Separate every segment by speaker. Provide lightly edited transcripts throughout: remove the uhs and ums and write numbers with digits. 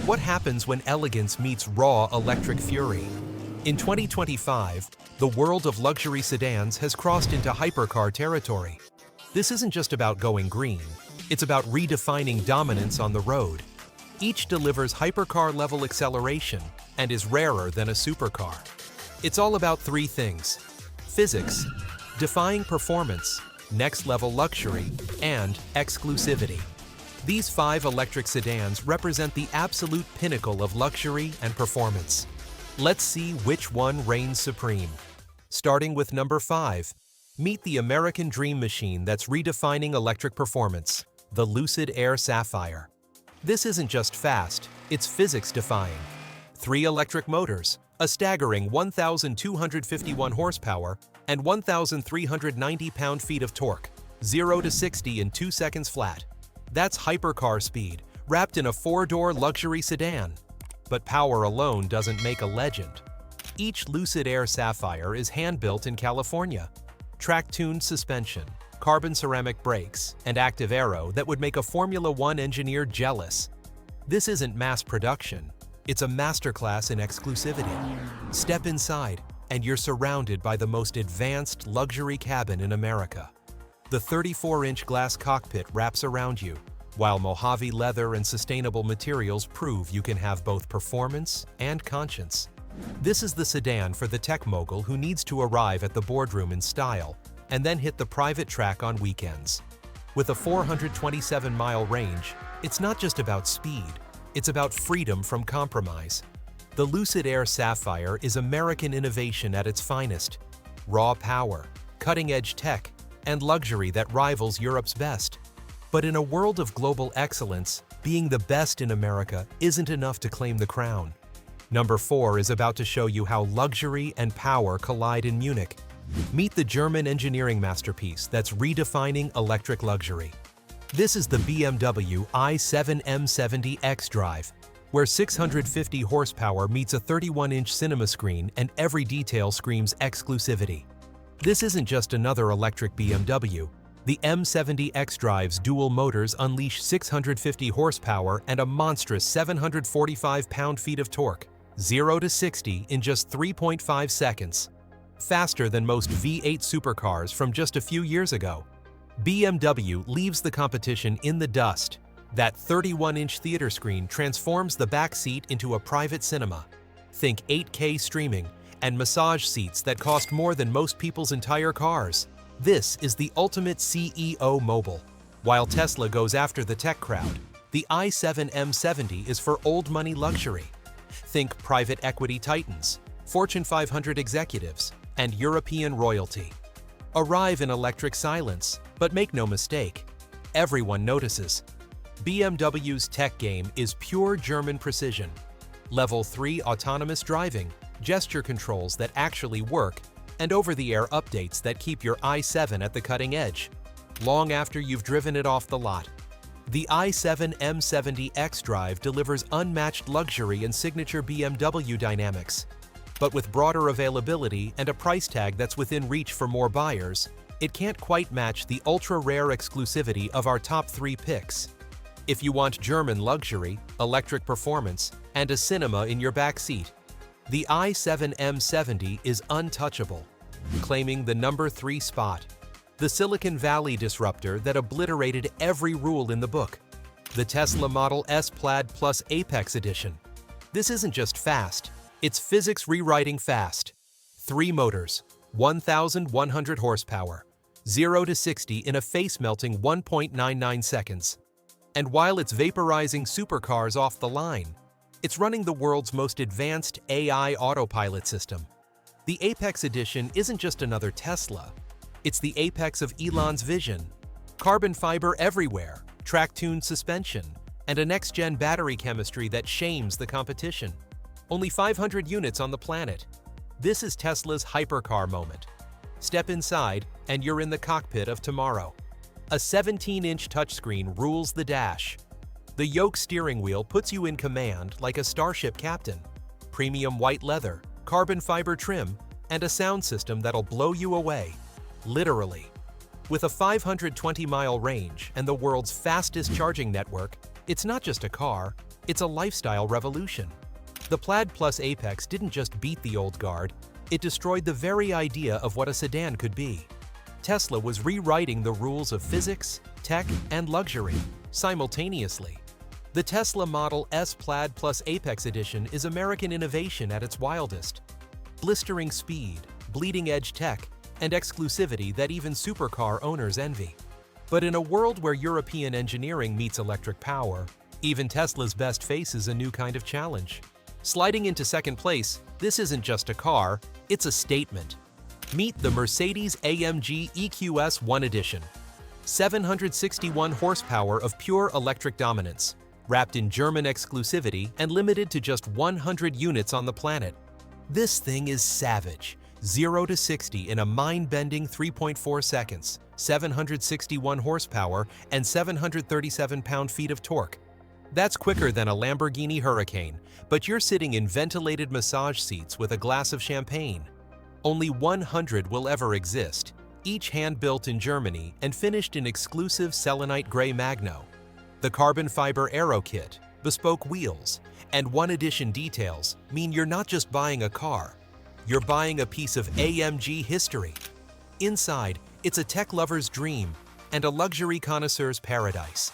Speaker 1: What happens when elegance meets raw electric fury? In 2025, the world of luxury sedans has crossed into hypercar territory. This isn't just about going green, it's about redefining dominance on the road. Each delivers hypercar-level acceleration and is rarer than a supercar. It's all about three things: physics, defying performance, next-level luxury, and exclusivity. These 5 electric sedans represent the absolute pinnacle of luxury and performance. Let's see which one reigns supreme. Starting with number 5, meet the American dream machine that's redefining electric performance, the Lucid Air Sapphire. This isn't just fast, it's physics-defying. 3 electric motors, a staggering 1,251 horsepower, and 1,390 pound-feet of torque, 0 to 60 in 2 seconds flat. That's hypercar speed, wrapped in a 4-door luxury sedan. But power alone doesn't make a legend. Each Lucid Air Sapphire is hand-built in California. Track-tuned suspension, carbon ceramic brakes, and active aero that would make a Formula One engineer jealous. This isn't mass production, it's a masterclass in exclusivity. Step inside, and you're surrounded by the most advanced luxury cabin in America. The 34-inch glass cockpit wraps around you, while Mojave leather and sustainable materials prove you can have both performance and conscience. This is the sedan for the tech mogul who needs to arrive at the boardroom in style and then hit the private track on weekends. With a 427-mile range, it's not just about speed, it's about freedom from compromise. The Lucid Air Sapphire is American innovation at its finest. Raw power, cutting-edge tech, and luxury that rivals Europe's best. But in a world of global excellence, being the best in America isn't enough to claim the crown. Number 4 is about to show you how luxury and power collide in Munich. Meet the German engineering masterpiece that's redefining electric luxury. This is the BMW i7 M70 xDrive, where 650 horsepower meets a 31-inch cinema screen and every detail screams exclusivity. This isn't just another electric BMW. The M70 xDrive's dual motors unleash 650 horsepower and a monstrous 745 pound-feet of torque, 0 to 60 in just 3.5 seconds. Faster than most V8 supercars from just a few years ago. BMW leaves the competition in the dust. That 31-inch theater screen transforms the backseat into a private cinema. Think 8K streaming and massage seats that cost more than most people's entire cars. This is the ultimate CEO mobile. While Tesla goes after the tech crowd, the i7 M70 is for old money luxury. Think private equity titans, Fortune 500 executives, and European royalty. Arrive in electric silence, but make no mistake, everyone notices. BMW's tech game is pure German precision. Level 3 autonomous driving, gesture controls that actually work, and over-the-air updates that keep your i7 at the cutting edge, long after you've driven it off the lot. The i7 M70 xDrive delivers unmatched luxury and signature BMW dynamics. But with broader availability and a price tag that's within reach for more buyers, it can't quite match the ultra-rare exclusivity of our top 3 picks. If you want German luxury, electric performance, and a cinema in your backseat, the i7 M70 is untouchable, claiming the number 3 spot. The Silicon Valley disruptor that obliterated every rule in the book. The Tesla Model S Plaid Plus Apex Edition. This isn't just fast, it's physics rewriting fast. 3 motors, 1,100 horsepower, 0 to 60 in a face-melting 1.99 seconds. And while it's vaporizing supercars off the line, it's running the world's most advanced AI autopilot system. The Apex Edition isn't just another Tesla. It's the apex of Elon's vision. Carbon fiber everywhere, track-tuned suspension, and a next-gen battery chemistry that shames the competition. Only 500 units on the planet. This is Tesla's hypercar moment. Step inside, and you're in the cockpit of tomorrow. A 17-inch touchscreen rules the dash. The yoke steering wheel puts you in command like a starship captain. Premium white leather, carbon fiber trim, and a sound system that'll blow you away. Literally. With a 520-mile range and the world's fastest charging network, it's not just a car, It's a lifestyle revolution. The Plaid Plus Apex didn't just beat the old guard, it destroyed the very idea of what a sedan could be. Tesla was rewriting the rules of physics, tech, and luxury simultaneously. The Tesla Model S Plaid Plus Apex Edition is American innovation at its wildest. Blistering speed, bleeding-edge tech, and exclusivity that even supercar owners envy. But in a world where European engineering meets electric power, even Tesla's best faces a new kind of challenge. Sliding into second place, this isn't just a car, it's a statement. Meet the Mercedes-AMG EQS One Edition. 761 horsepower of pure electric dominance, wrapped in German exclusivity and limited to just 100 units on the planet. This thing is savage. 0 to 60 in a mind-bending 3.4 seconds, 761 horsepower, and 737 pound-feet of torque. That's quicker than a Lamborghini Hurricane, but you're sitting in ventilated massage seats with a glass of champagne. Only 100 will ever exist, each hand-built in Germany and finished in exclusive selenite gray magno. The carbon fiber aero kit, bespoke wheels, and One Edition details mean you're not just buying a car, you're buying a piece of AMG history. Inside, it's a tech lover's dream and a luxury connoisseur's paradise.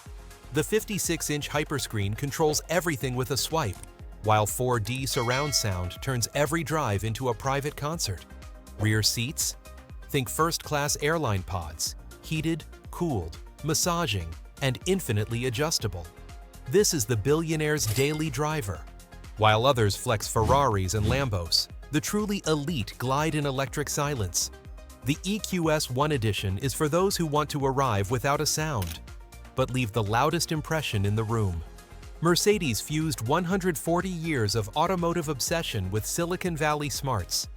Speaker 1: The 56-inch hyperscreen controls everything with a swipe, while 4D surround sound turns every drive into a private concert. Rear seats? Think first-class airline pods, heated, cooled, massaging, and infinitely adjustable. This is the billionaire's daily driver. While others flex Ferraris and Lambos, the truly elite glide in electric silence. The EQS One Edition is for those who want to arrive without a sound, but leave the loudest impression in the room. Mercedes fused 140 years of automotive obsession with Silicon Valley smarts,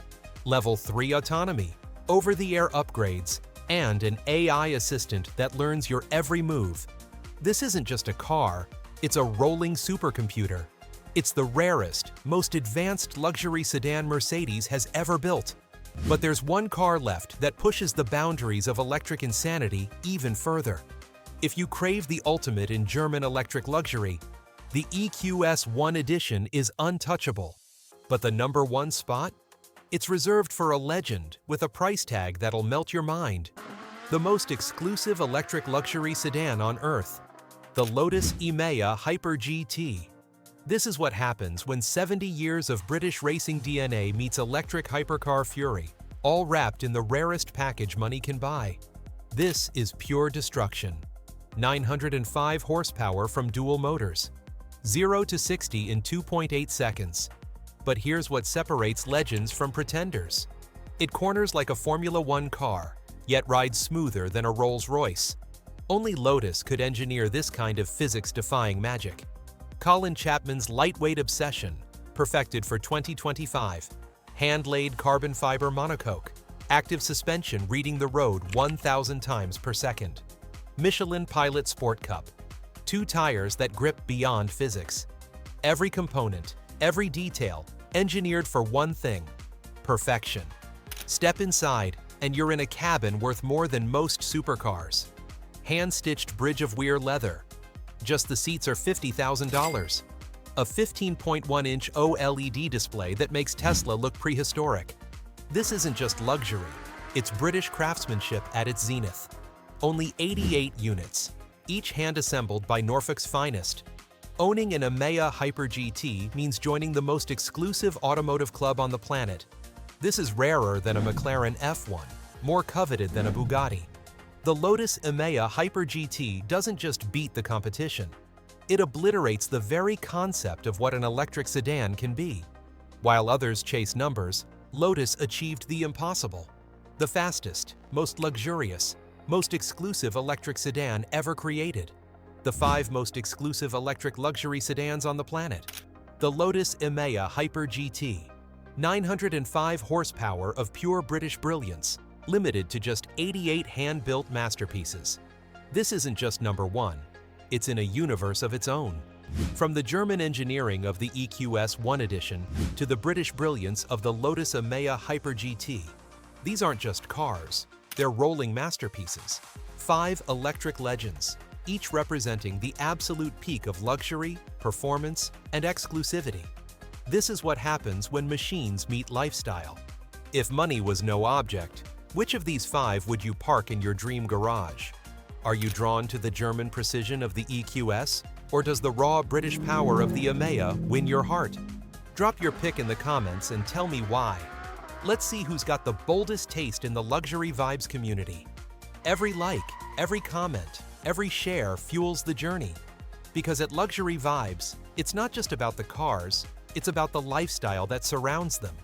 Speaker 1: Level 3 autonomy, over-the-air upgrades, and an AI assistant that learns your every move. This isn't just a car, it's a rolling supercomputer. It's the rarest, most advanced luxury sedan Mercedes has ever built. But there's one car left that pushes the boundaries of electric insanity even further. If you crave the ultimate in German electric luxury, the EQS One Edition is untouchable. But the number one spot? It's reserved for a legend with a price tag that'll melt your mind. The most exclusive electric luxury sedan on Earth, the Lotus Emeya Hyper GT. This is what happens when 70 years of British racing DNA meets electric hypercar fury, all wrapped in the rarest package money can buy. This is pure destruction. 905 horsepower from dual motors. 0 to 60 in 2.8 seconds. But here's what separates legends from pretenders. It corners like a Formula One car, yet rides smoother than a Rolls-Royce. Only Lotus could engineer this kind of physics-defying magic. Colin Chapman's lightweight obsession, perfected for 2025. Hand-laid carbon fiber monocoque. Active suspension reading the road 1,000 times per second. Michelin Pilot Sport Cup. 2 tires that grip beyond physics. Every component, every detail, engineered for one thing: perfection. Step inside, and you're in a cabin worth more than most supercars. Hand-stitched bridge of Weir leather. Just the seats are $50,000. A 15.1-inch OLED display that makes Tesla look prehistoric. This isn't just luxury, it's British craftsmanship at its zenith. Only 88 units, each hand-assembled by Norfolk's finest. Owning an Emeya Hyper GT means joining the most exclusive automotive club on the planet. This is rarer than a McLaren F1, more coveted than a Bugatti. The Lotus Emeya Hyper GT doesn't just beat the competition, it obliterates the very concept of what an electric sedan can be. While others chase numbers, Lotus achieved the impossible. The fastest, most luxurious, most exclusive electric sedan ever created. The 5 most exclusive electric luxury sedans on the planet. The Lotus Emeya Hyper GT. 905 horsepower of pure British brilliance, limited to just 88 hand-built masterpieces. This isn't just number one, it's in a universe of its own. From the German engineering of the EQS One Edition to the British brilliance of the Lotus Emeya Hyper GT, these aren't just cars, they're rolling masterpieces. 5 electric legends. each representing the absolute peak of luxury, performance, and exclusivity. This is what happens when machines meet lifestyle. If money was no object, which of these 5 would you park in your dream garage? Are you drawn to the German precision of the EQS, or does the raw British power of the Emeya win your heart? Drop your pick in the comments and tell me why. Let's see who's got the boldest taste in the luxury vibes community. Every like, every comment, every share fuels the journey. Because at Luxury Vibes, it's not just about the cars, it's about the lifestyle that surrounds them.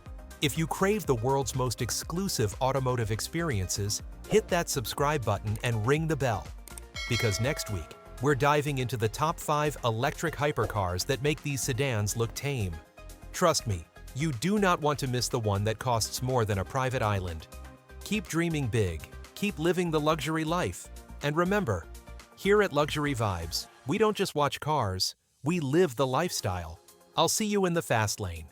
Speaker 1: If you crave the world's most exclusive automotive experiences, hit that subscribe button and ring the bell. Because next week, we're diving into the top 5 electric hypercars that make these sedans look tame. Trust me, you do not want to miss the one that costs more than a private island. Keep dreaming big, keep living the luxury life, and remember, here at Luxury Vibes, we don't just watch cars, we live the lifestyle. I'll see you in the fast lane.